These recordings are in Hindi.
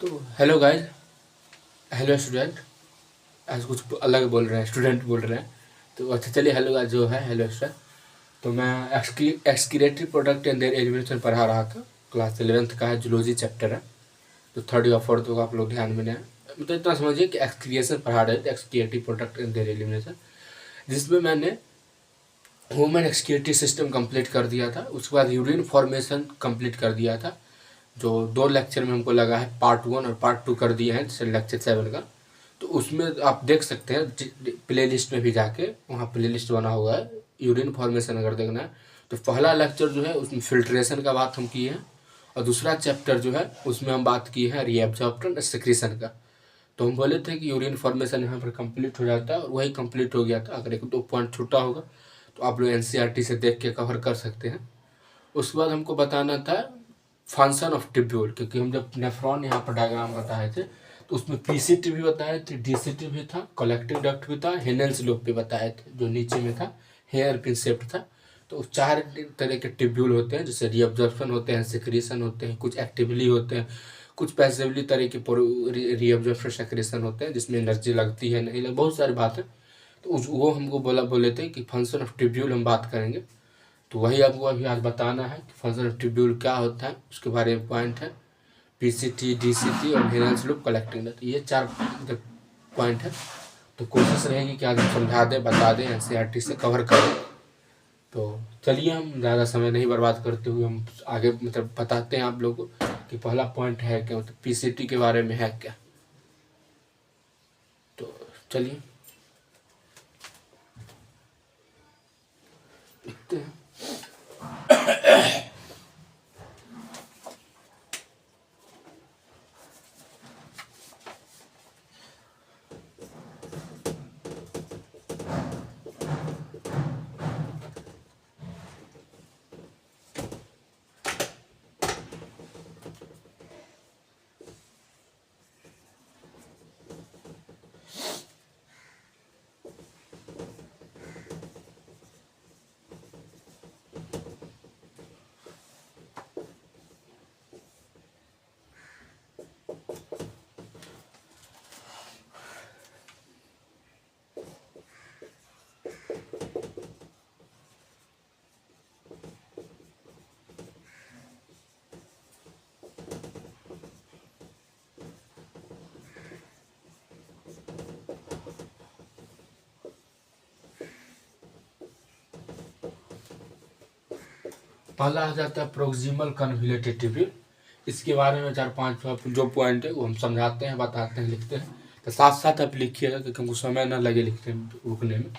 तो हेलो गाइस, हेलो स्टूडेंट। आज कुछ अलग बोल रहे हैं, स्टूडेंट बोल रहे हैं। तो अच्छा चलिए, हेलो गाइस जो है, हेलो स्टूडेंट। तो मैं excretory product and there elimination पढ़ा रहा था। क्लास 11th का है, जूलॉजी चैप्टर है। तो थर्ड या फोर्थ होगा, आप लोग ध्यान में नहीं है। मतलब इतना समझिए कि एक्सक्रिएशन पढ़ा रहे थे, excretory product and there elimination, जिसमें मैंने ह्यूमन एक्सक्रिएटरी सिस्टम कंप्लीट कर दिया था। उसके बाद यूरिन फॉर्मेशन कंप्लीट कर दिया था, जो 2 लेक्चर में हमको लगा है। पार्ट 1 और पार्ट 2 कर दिए हैं, जैसे लेक्चर 7 का। तो उसमें आप देख सकते हैं प्ले लिस्ट में भी जाके, वहाँ प्ले लिस्ट बना हुआ है यूरिन फॉर्मेशन अगर देखना है। तो पहला लेक्चर जो है उसमें फिल्ट्रेशन का बात हम किए हैं, और दूसरा चैप्टर जो है उसमें हम बात की है रीएब्जॉर्प्शन और सेक्रेशन का। तो हम बोले थे कि यूरिन फॉर्मेशन यहाँ पर कंप्लीट हो जाता है, और वही कंप्लीट हो गया था। अगर 1-2 पॉइंट छूटा होगा तो आप लोग एनसीईआरटी से देख के कवर कर सकते हैं। उसके बाद हमको बताना था फंक्शन ऑफ ट्यूब्यूल, क्योंकि हम जब नेफ्रॉन यहाँ पर डायग्राम बताए थे तो उसमें पीसीटी भी बताए थे, डीसीटी भी था, कलेक्टिव डक्ट भी था, हेनेल्स लूप भी बताए थे, जो नीचे में था हेयर पिन शेप्ड था। तो 4 तरह के ट्यूब्यूल होते हैं, जैसे रीअब्जॉर्प्शन होते हैं, सेक्रेशन होते हैं, कुछ एक्टिवली होते हैं, कुछ पैसिवली तरह के रीअब्जॉर्प्शन सेक्रेशन होते हैं, जिसमें एनर्जी लगती है नहीं, बहुत सारी बातें। तो वो हमको बोले थे कि फंक्शन ऑफ ट्यूब्यूल हम बात करेंगे। तो वही आपको अभी आज बताना है कि फंक्शन ऑफ ट्यूब्यूल क्या होता है, उसके बारे में पॉइंट है। पीसीटी, डीसीटी और हेरेंस लूप, कलेक्टिंग डक्ट, ये 4 पॉइंट है। तो कोशिश रहेगी कि आज हम समझा दें, बता दें, एनसीईआरटी से कवर करें। तो चलिए, हम ज़्यादा समय नहीं बर्बाद करते हुए हम आगे मतलब बताते हैं आप लोगों को कि पहला पॉइंट है क्या, मतलब पीसीटी के बारे में है क्या। तो चलिए देखते हैं। पहला आ जाता है प्रोक्सिमल कन्वोल्यूटेड ट्यूब्यूल। इसके बारे में 4-5 जो पॉइंट है वो हम समझाते हैं, बताते हैं, लिखते हैं। तो साथ साथ आप लिखिएगा, क्योंकि हमको समय ना लगे लिखने में, रुकने में।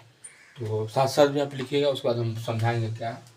तो साथ साथ भी आप लिखिएगा, उसके बाद हम समझाएंगे क्या है।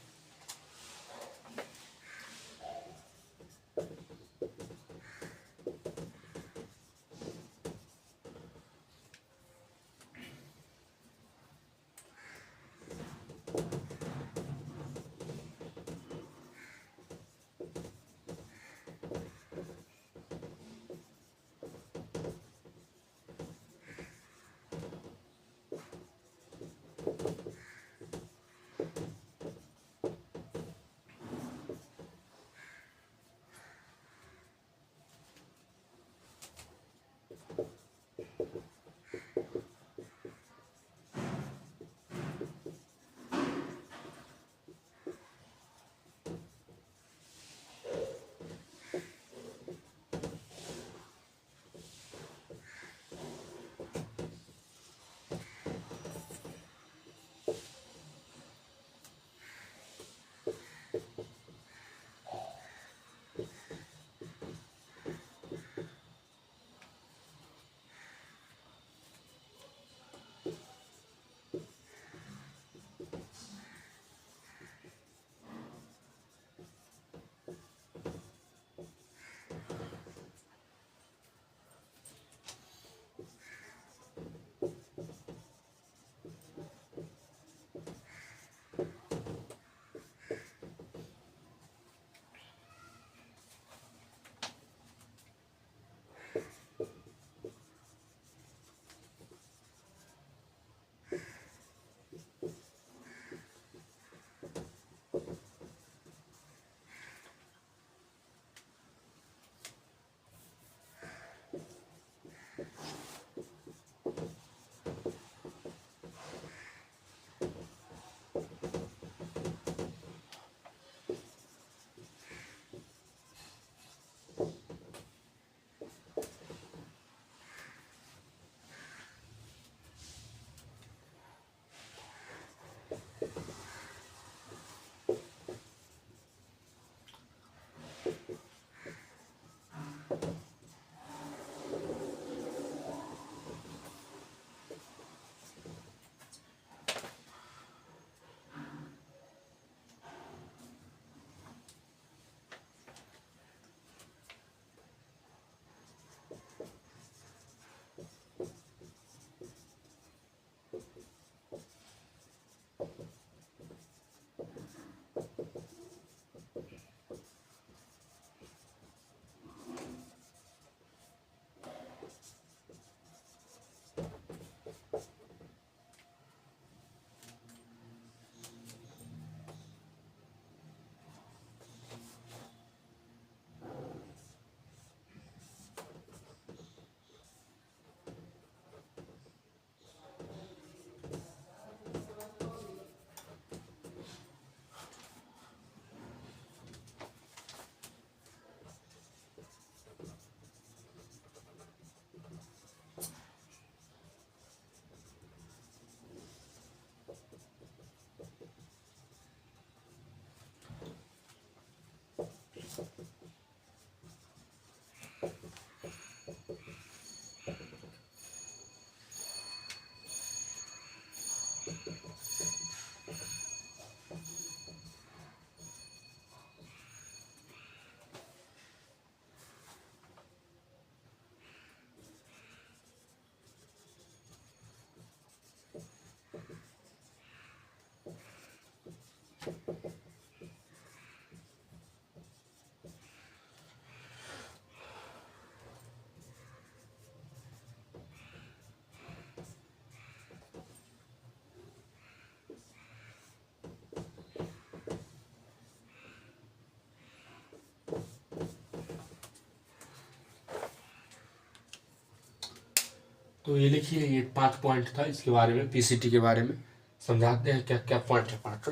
तो ये लिखिए, ये 5 पॉइंट था इसके बारे में, पीसीटी के बारे में समझाते हैं क्या क्या पॉइंट है 5।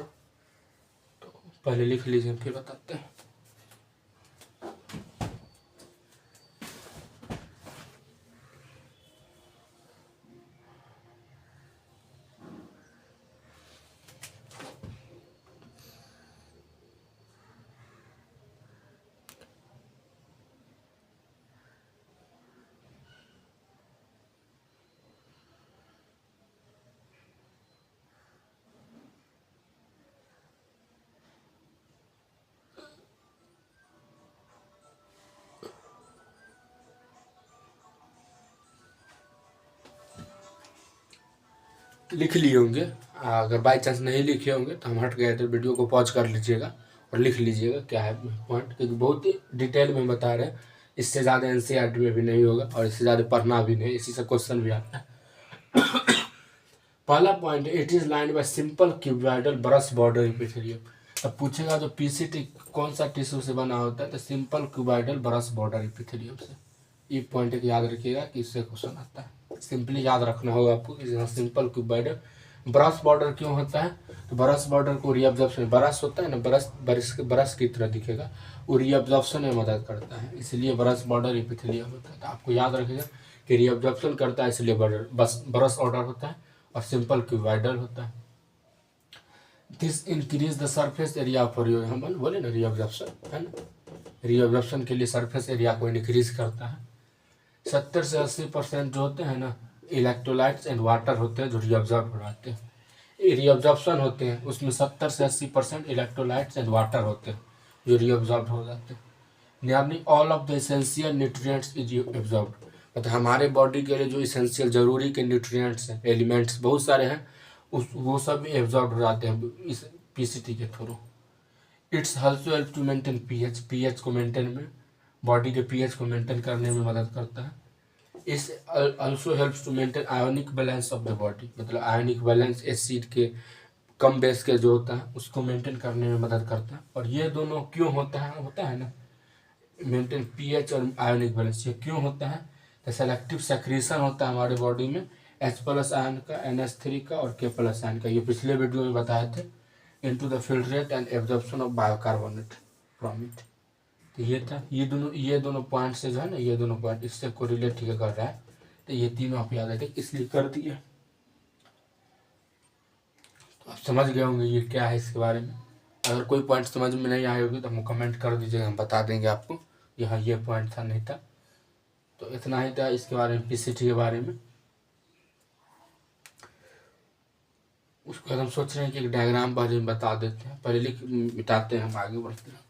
तो पहले लिख लीजिए फिर बताते हैं। लिख लिए होंगे, अगर बाई चांस नहीं लिखे होंगे तो हम हट गए तो वीडियो को पॉज कर लीजिएगा और लिख लीजिएगा क्या है पॉइंट, क्योंकि बहुत ही डिटेल में बता रहे हैं। इससे ज़्यादा एनसीईआरटी में भी नहीं होगा और इससे ज़्यादा पढ़ना भी नहीं, इसी से क्वेश्चन भी आता है। पहला point, it is lined by simple cuboidal brush border epithelium. अब पूछेगा जो पीसीटी कौन सा टिश्यू से बना होता है, तो simple cuboidal brush border epithelium से। ये पॉइंट एक याद रखिएगा कि इससे क्वेश्चन आता है, सिंपली याद रखना होगा आपको कि सिंपल क्यूबॉइडल ब्रश बॉर्डर क्यों होता है। तो ब्रश बॉर्डर को रीअब्जॉर्प्शन, ब्रश होता है ना, ब्रश की तरह दिखेगा, वो रीअब्जॉर्प्शन में मदद करता है, इसलिए ब्रश बॉर्डर एपिथेलियम होता है। तो आपको याद रखिएगा कि रीअब्जॉर्प्शन करता है इसलिए ब्रश ऑर्डर होता है और सिंपल क्यूबॉइडल होता है। This increase the surface area of हम बोले ना रीअब्जॉर्प्शन है ना, रीअब्जॉर्प्शन के लिए सरफेस एरिया को इंक्रीज करता है। 70 से 80% जो होते हैं ना इलेक्ट्रोलाइट्स एंड वाटर होते हैं जो रीअब्जॉर्ब हो जाते हैं, रीअब्जॉर्प्शन होते हैं उसमें 70 से 80% इलेक्ट्रोलाइट्स एंड वाटर होते हैं जो रीअब्जॉर्ब हो जाते हैं। Nearly all of the essential nutrients is absorbed, मतलब हमारे बॉडी के लिए जो इसेंशियल जरूरी के न्यूट्रिएंट्स हैं, एलिमेंट्स बहुत सारे हैं, वो सब एब्जॉर्ब हो जाते हैं इस पीसीटी के through. It's also help to maintain pH को मेंटेन में, बॉडी के पीएच को मेंटेन करने में मदद करता है। इस also helps to maintain ionic balance of the body, मतलब आयोनिक बैलेंस एसिड के कम बेस के जो होता है उसको मेंटेन करने में मदद करता है। और ये दोनों क्यों होता है ना, मेंटेन पीएच और आयोनिक बैलेंस, ये क्यों होता है, तो सेलेक्टिव सेक्रीशन होता है हमारे बॉडी में H+ आयन का, NH3 का और K+ आयन का, ये पिछले वीडियो में बताए थे, into the filtrate and absorption of bicarbonate from it. तो ये था, ये दोनों पॉइंट से जो है ना, ये दोनों पॉइंट इससे कोरिलेट कर रहा है, तो ये तीनों आप याद रखें इसलिए कर दिए। तो आप समझ गए होंगे ये क्या है इसके बारे में। अगर कोई पॉइंट समझ में नहीं आए होगी तो हम कमेंट कर दीजिएगा, हम बता देंगे आपको यहाँ ये पॉइंट था नहीं था। तो इतना ही था इसके बारे में, पीसीटी के बारे में। उसको हम सोच रहे हैं कि एक डायग्राम बारे में बता देते हैं, पहले लिख मिटाते हैं, हम आगे बढ़ते हैं।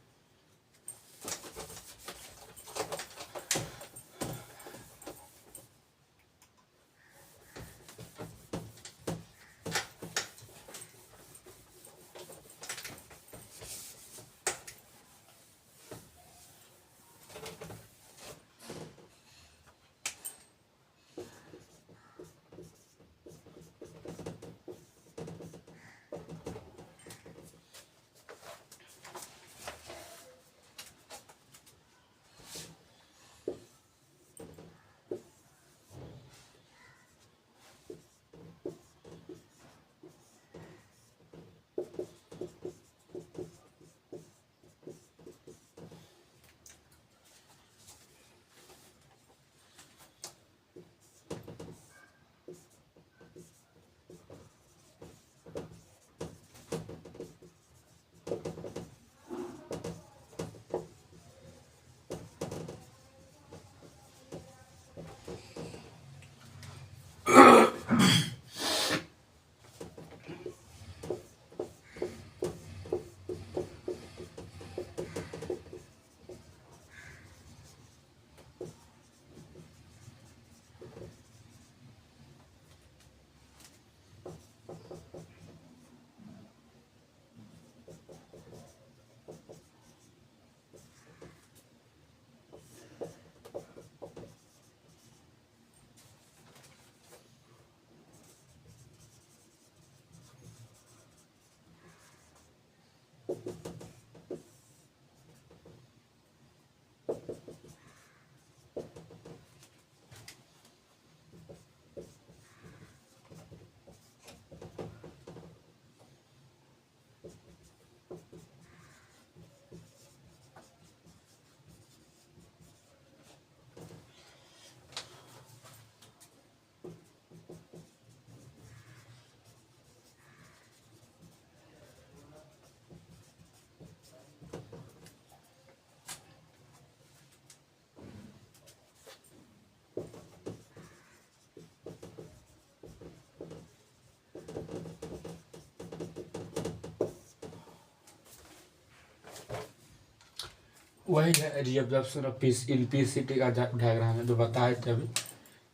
वही है reabsorption of peace in PCT का डायग्राम है जो बताए थे अभी।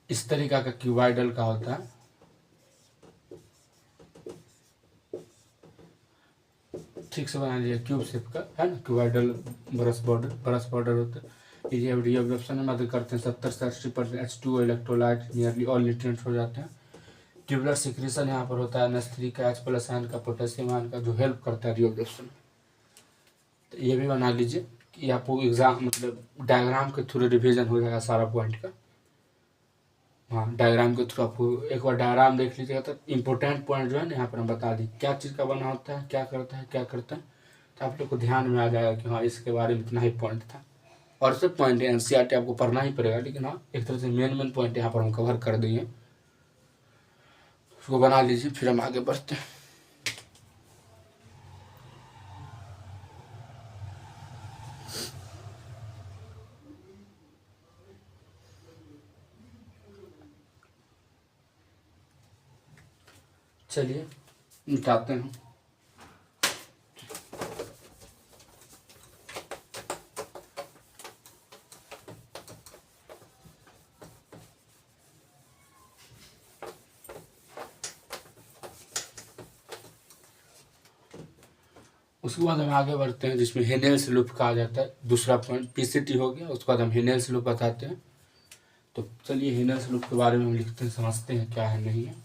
इस तरीका का क्यूबाइडल का होता है। ठीक से बना लीजिए, क्यूब शेप का है ना क्यूबाइडल। ब्रश बॉर्डर होता है। ये रीअब्जॉर्प्शन में मदद करते हैं 70 से 80% H2O electrolyte nearly all nutrients हो जाते हैं। ट्यूबुलर सिक्रीशन यहाँ पर होता है NH3 का, H+ आयन का, पोटेशियम आयन का, जो हेल्प करता है रीअब्जॉर्प्शन में। तो ये भी बना लीजिए कि आपको एग्जाम मतलब डायग्राम के थ्रू रिवीजन हो जाएगा सारा पॉइंट का। हाँ, डायग्राम के थ्रू आपको एक बार डायग्राम देख लीजिएगा तो इम्पोर्टेंट पॉइंट जो है ना यहाँ पर हम बता दी क्या चीज़ का बना होता है, क्या करता है, क्या करता है। तो आप लोग को ध्यान में आ जाएगा कि हाँ इसके बारे में इतना ही पॉइंट था। और सब पॉइंट है एनसीईआरटी आपको पढ़ना ही पड़ेगा, लेकिन हाँ एक तरह से मेन पॉइंट यहाँ पर हम कवर कर दिए। उसको बना लीजिए, फिर हम आगे बढ़ते हैं। चलिए मिटाते हैं। उसके बाद हम आगे बढ़ते हैं जिसमें हेनेल्स लूप कहा जाता है। दूसरा पॉइंट पीसीटी हो गया, उसके बाद हम हेनेल्स लूप बताते हैं। तो चलिए हेनेल्स लूप के बारे में हम लिखते हैं, समझते हैं क्या है नहीं है।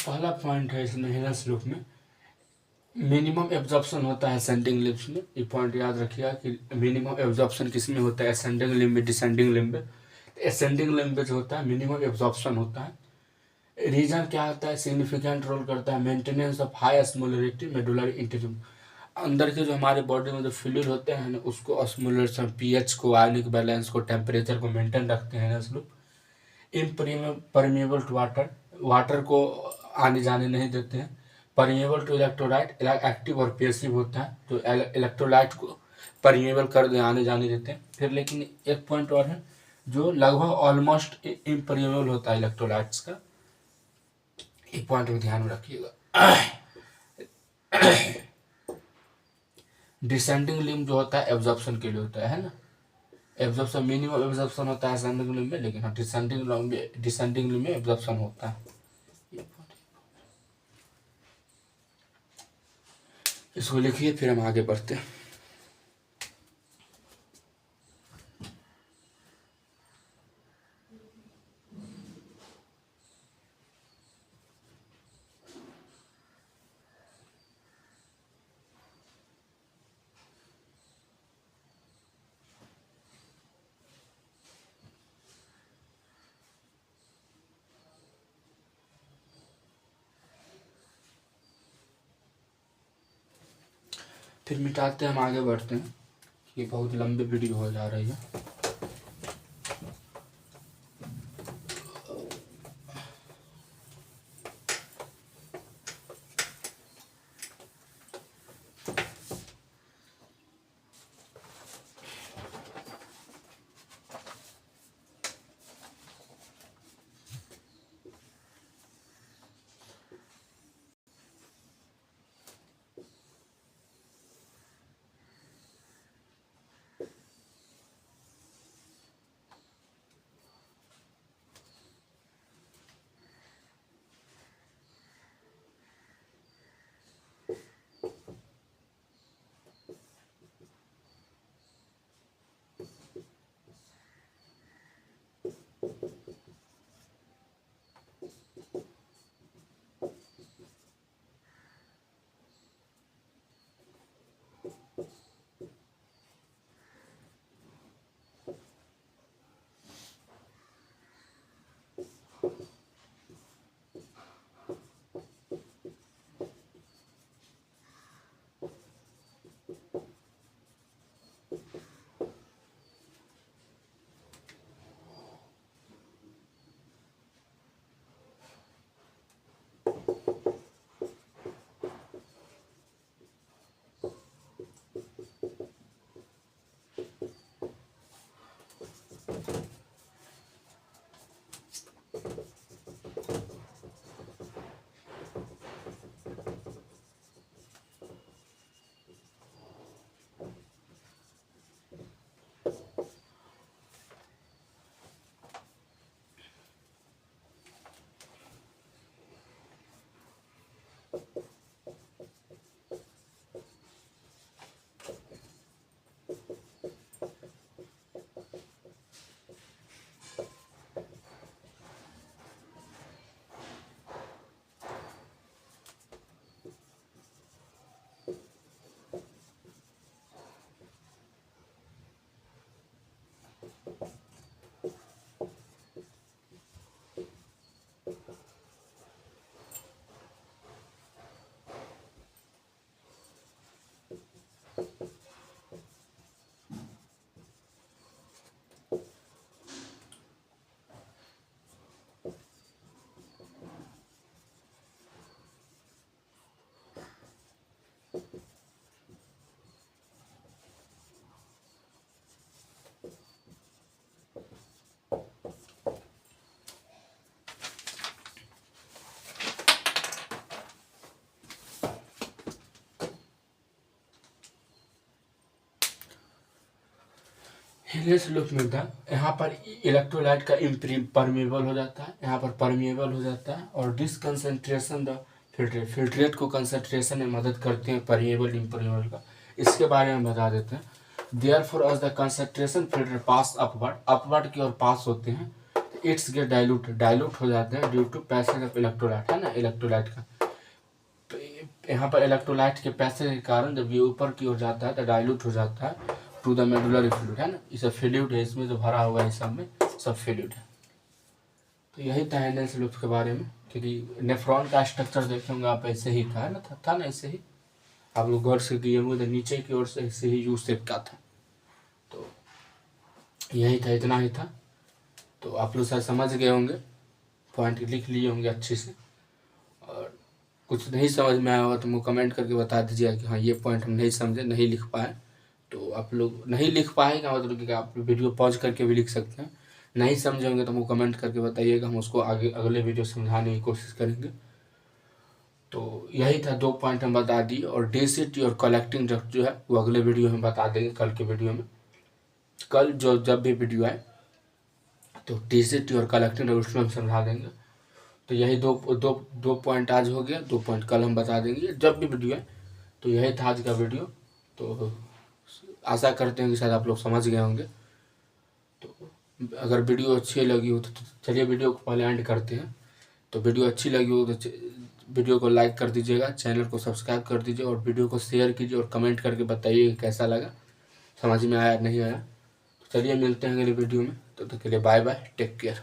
पहला पॉइंट है इसमें हेलेस लूप में मिनिमम एब्जॉर्प्शन होता है असेंडिंग लिम्ब में। ये पॉइंट याद रखिएगा कि मिनिमम एब्जॉर्प्शन किस में होता है, असेंडिंग लिम्ब में, डिसेंडिंग लिम्ब में। असेंडिंग लिम्ब में जो होता है मिनिमम एब्जॉर्प्शन होता है। रीजन क्या होता है, सिग्निफिकेंट रोल करता है maintenance of high osmolarity medullary इंटीरियम। अंदर के जो हमारे बॉडी में जो फ्लूइड होते हैं ना, उसको ऑस्मोलर पीएच को, आयनिक बैलेंस को, टेम्परेचर को मेंटेन रखते हैं Henle's loop. Impermeable to water, water को आने जाने नहीं देते हैं। परमिएबल टू इलेक्ट्रोलाइट, एक्टिव और पैसिव होता है, तो इलेक्ट्रोलाइट को परमिएबल कर दे, आने जाने देते हैं। फिर लेकिन एक पॉइंट और है जो लगभग ऑलमोस्ट इम्परमिएबल होता है इलेक्ट्रोलाइट्स का, एक पॉइंट को ध्यान में रखिएगा। डिसेंडिंग लिम्ब जो होता है एब्जॉर्प्शन के लिए होता है ना, एब्जॉर्प्शन मिनिमम एब्जॉर्प्शन होता है असेंडिंग लिम्ब में, लेकिन डिसेंडिंग लिम्ब में एब्जॉर्प्शन होता है। इसको लिखिए फिर हम आगे बढ़ते हैं। फिर मिटाते हैं, हम आगे बढ़ते हैं। ये बहुत लंबी वीडियो हो जा रही है। हेलेस लूप में था, यहाँ पर इलेक्ट्रोलाइट का परमेबल हो जाता है, यहाँ पर परमेबल हो जाता है, और डिसकंसेंट्रेशन द फिल्ट्रेट, फिल्ट्रेट को कंसंट्रेशन में मदद करते हैं परमेबल इम्परमेबल का। इसके बारे में बता देते हैं। Therefore as the concentration filter pass upward, upward की ओर पास होते हैं, इट्स गेट डाइल्यूट हो जाते हैं due to passage of electrolyte, है ना, इलेक्ट्रोलाइट का। तो यहाँ पर इलेक्ट्रोलाइट के पैसेज के कारण जब ये ऊपर की ओर जाता है तो डाइल्यूट हो जाता है टू द मेडुलरी फ्लूइड, है ना। ये सब फ्लूइड है, इसमें जो भरा हुआ है इस सब में सब फ्लूइड है। तो यही था हेंडल्स लूप के बारे में, क्योंकि नेफ्रॉन का स्ट्रक्चर देखे होंगे आप, ऐसे ही था, है ना, था ना, ऐसे ही आप लोग गौर से किए होंगे, तो नीचे की ओर से ऐसे ही यू शेप का था। तो यही था, इतना ही था। तो आप लोग शायद समझ गए होंगे, पॉइंट लिख लिए होंगे अच्छे से, और कुछ नहीं समझ में आया होगा तो मुझे कमेंट करके बता दीजिएगा कि हाँ ये पॉइंट हम नहीं समझे, नहीं लिख पाए। तो आप लोग नहीं लिख पाए का मतलब कि आप वीडियो पॉज करके भी लिख सकते हैं, नहीं समझे होंगे तो मुझे कमेंट करके बताइएगा, हम उसको आगे अगले वीडियो समझाने की कोशिश करेंगे। तो यही था, 2 पॉइंट हम बता दिए, और DCT और कलेक्टिंग डक्ट जो है वो अगले वीडियो में बता देंगे, कल के वीडियो में। कल जो जब भी वीडियो आए तो DCT और कलेक्टिंग डक्ट उसमें हम समझा देंगे। तो यही दो पॉइंट आज हो गया, 2 पॉइंट कल हम बता देंगे जब भी वीडियो है। तो यही था आज का वीडियो। तो आशा करते हैं कि शायद आप लोग समझ गए होंगे। तो अगर वीडियो अच्छी लगी हो तो चलिए वीडियो को पहले एंड करते हैं। तो वीडियो अच्छी लगी हो तो वीडियो को लाइक कर दीजिएगा, चैनल को सब्सक्राइब कर दीजिए, और वीडियो को शेयर कीजिए, और कमेंट करके बताइए कैसा लगा, समझ में आया नहीं आया। तो चलिए मिलते हैं अगले वीडियो में, तो तक के लिए बाय बाय, टेक केयर।